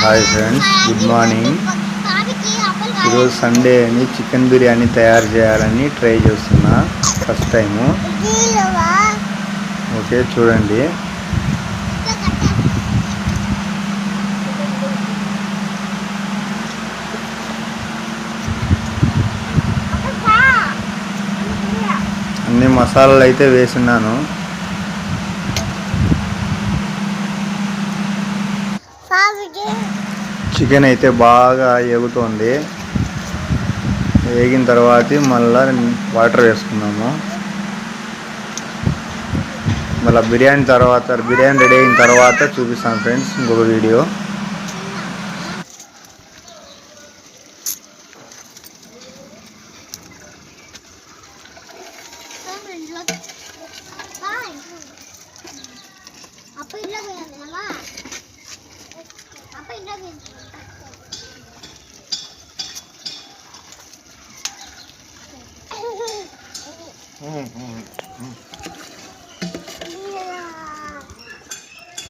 Hi friends, good morning. ఈరోజు Sunday అని chicken biryani తయారు చేయాలని ట్రై చేస్తున్నా ఫస్ట్ టైము. ఓకే, చూడండి. అన్ని మసాలాలు అయితే వేసున్నాను. చికెన్ అయితే బాగా ఎగుతోంది. వేగిన తర్వాత మళ్ళీ వాటర్ వేసుకున్నాము. మళ్ళీ బిర్యానీ రెడీ అయిన తర్వాత చూపిస్తాను ఫ్రెండ్స్ ఇంకొక వీడియో.